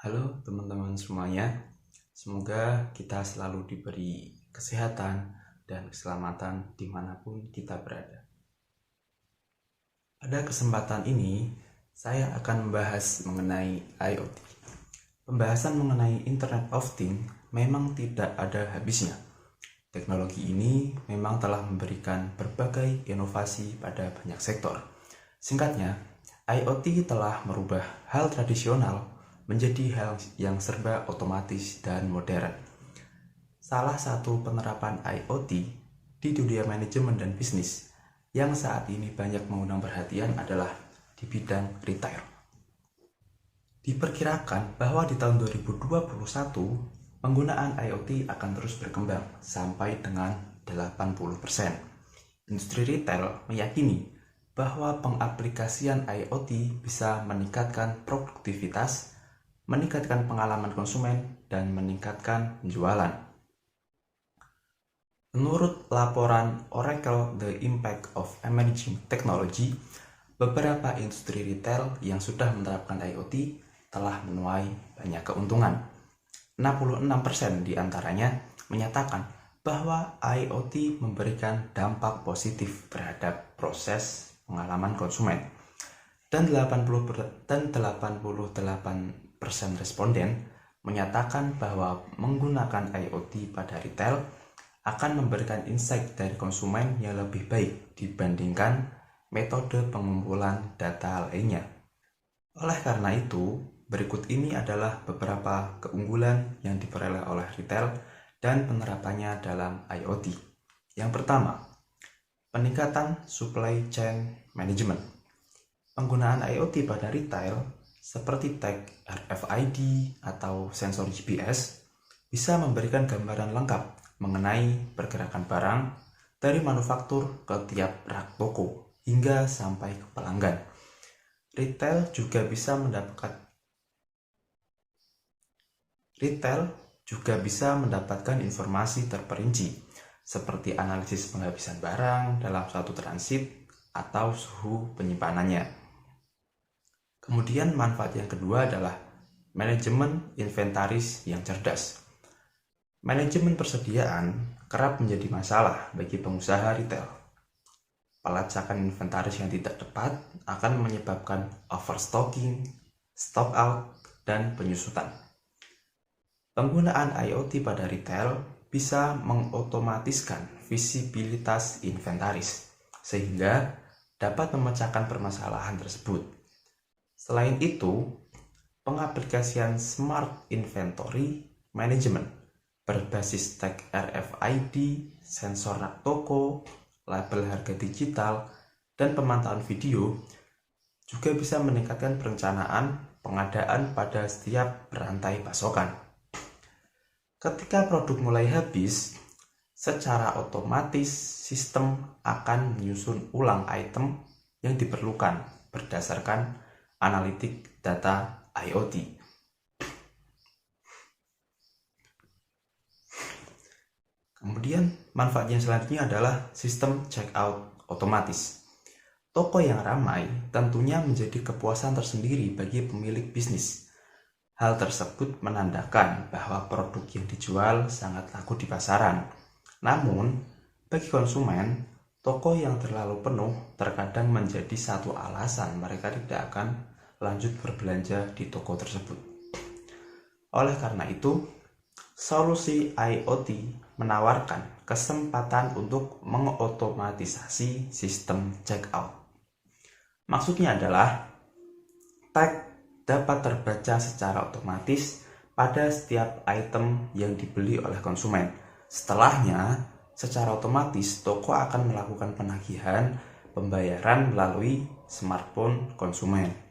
Halo teman-teman semuanya, semoga kita selalu diberi kesehatan dan keselamatan dimanapun kita berada. Pada kesempatan ini, saya akan membahas mengenai IoT. Pembahasan mengenai Internet of Things memang tidak ada habisnya. Teknologi ini memang telah memberikan berbagai inovasi pada banyak sektor. Singkatnya, IoT telah merubah hal tradisional menjadi hal yang serba otomatis dan modern. Salah satu penerapan IoT di dunia manajemen dan bisnis yang saat ini banyak mengundang perhatian adalah di bidang retail. Diperkirakan bahwa di tahun 2021, penggunaan IoT akan terus berkembang sampai dengan 80%. Industri retail meyakini bahwa pengaplikasian IoT bisa meningkatkan produktivitas, meningkatkan pengalaman konsumen, dan meningkatkan penjualan. Menurut laporan Oracle The Impact of Emerging Technology, beberapa industri retail yang sudah menerapkan IoT telah menuai banyak keuntungan. 66% diantaranya menyatakan bahwa IoT memberikan dampak positif terhadap proses pengalaman konsumen. Dan 88% responden menyatakan bahwa menggunakan IoT pada retail akan memberikan insight dari konsumen yang lebih baik dibandingkan metode pengumpulan data lainnya. Oleh karena itu, berikut ini adalah beberapa keunggulan yang diperoleh oleh retail dan penerapannya dalam IoT. Yang pertama, peningkatan supply chain management. Penggunaan IoT pada retail seperti tag RFID atau sensor GPS bisa memberikan gambaran lengkap mengenai pergerakan barang dari manufaktur ke tiap rak toko hingga sampai ke pelanggan. Retail juga mendapatkan informasi terperinci seperti analisis penghabisan barang dalam suatu transit atau suhu penyimpanannya. Kemudian manfaat yang kedua adalah manajemen inventaris yang cerdas. Manajemen persediaan kerap menjadi masalah bagi pengusaha retail. Pelacakan inventaris yang tidak tepat akan menyebabkan overstocking, stock out, dan penyusutan. Penggunaan IoT pada retail bisa mengotomatiskan visibilitas inventaris, sehingga dapat memecahkan permasalahan tersebut. Selain itu, pengaplikasian Smart Inventory Management berbasis tag RFID, sensor rak toko, label harga digital, dan pemantauan video juga bisa meningkatkan perencanaan pengadaan pada setiap rantai pasokan. Ketika produk mulai habis, secara otomatis sistem akan menyusun ulang item yang diperlukan berdasarkan analitik data IoT. Kemudian manfaat yang selanjutnya adalah sistem checkout otomatis. Toko yang ramai tentunya menjadi kepuasan tersendiri bagi pemilik bisnis. Hal tersebut menandakan bahwa produk yang dijual sangat laku di pasaran. Namun, bagi konsumen, toko yang terlalu penuh terkadang menjadi satu alasan mereka tidak akan lanjut berbelanja di toko tersebut. Oleh karena itu, solusi IoT menawarkan kesempatan untuk mengotomatisasi sistem checkout. Maksudnya adalah tag dapat terbaca secara otomatis pada setiap item yang dibeli oleh konsumen. Setelahnya, secara otomatis toko akan melakukan penagihan pembayaran melalui smartphone konsumen.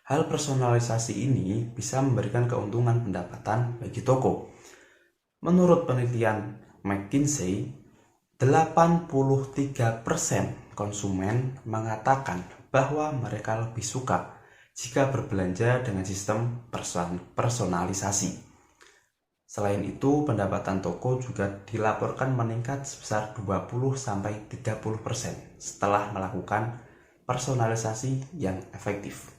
Hal personalisasi ini bisa memberikan keuntungan pendapatan bagi toko. Menurut penelitian McKinsey, 83% konsumen mengatakan bahwa mereka lebih suka jika berbelanja dengan sistem personalisasi. Selain itu, pendapatan toko juga dilaporkan meningkat sebesar 20-30% setelah melakukan personalisasi yang efektif.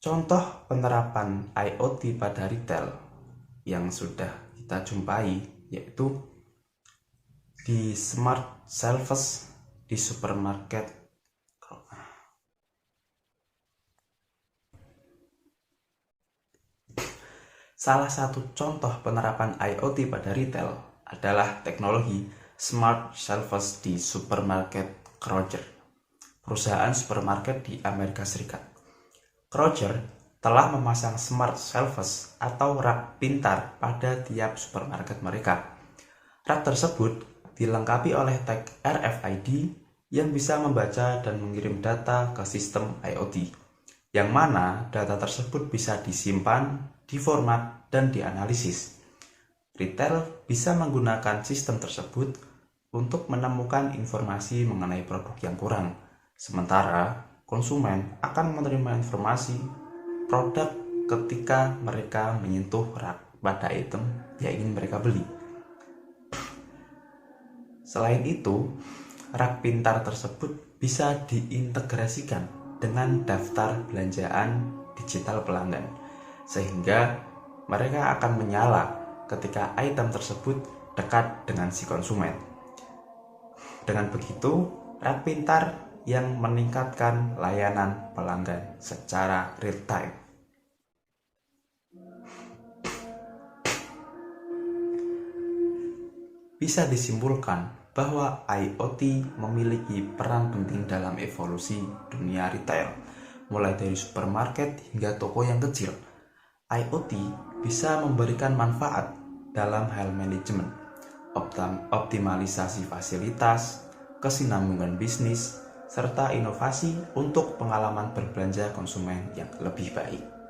Contoh penerapan IoT pada retail yang sudah kita jumpai yaitu di smart shelves di supermarket. Salah satu contoh penerapan IoT pada retail adalah teknologi smart shelves di supermarket Kroger, perusahaan supermarket di Amerika Serikat. Kroger telah memasang smart shelves atau rak pintar pada tiap supermarket mereka. Rak tersebut dilengkapi oleh tag RFID yang bisa membaca dan mengirim data ke sistem IoT, yang mana data tersebut bisa disimpan, diformat, dan dianalisis. Retail bisa menggunakan sistem tersebut untuk menemukan informasi mengenai produk yang kurang, sementara konsumen akan menerima informasi produk ketika mereka menyentuh rak pada item yang ingin mereka beli. Selain itu, rak pintar tersebut bisa diintegrasikan dengan daftar belanjaan digital pelanggan, sehingga mereka akan menyala ketika item tersebut dekat dengan si konsumen. Dengan begitu, rak pintar yang meningkatkan layanan pelanggan secara real time. Bisa disimpulkan bahwa IoT memiliki peran penting dalam evolusi dunia retail, mulai dari supermarket hingga toko yang kecil. IoT bisa memberikan manfaat dalam hal manajemen, optimalisasi fasilitas, kesinambungan bisnis, serta inovasi untuk pengalaman berbelanja konsumen yang lebih baik.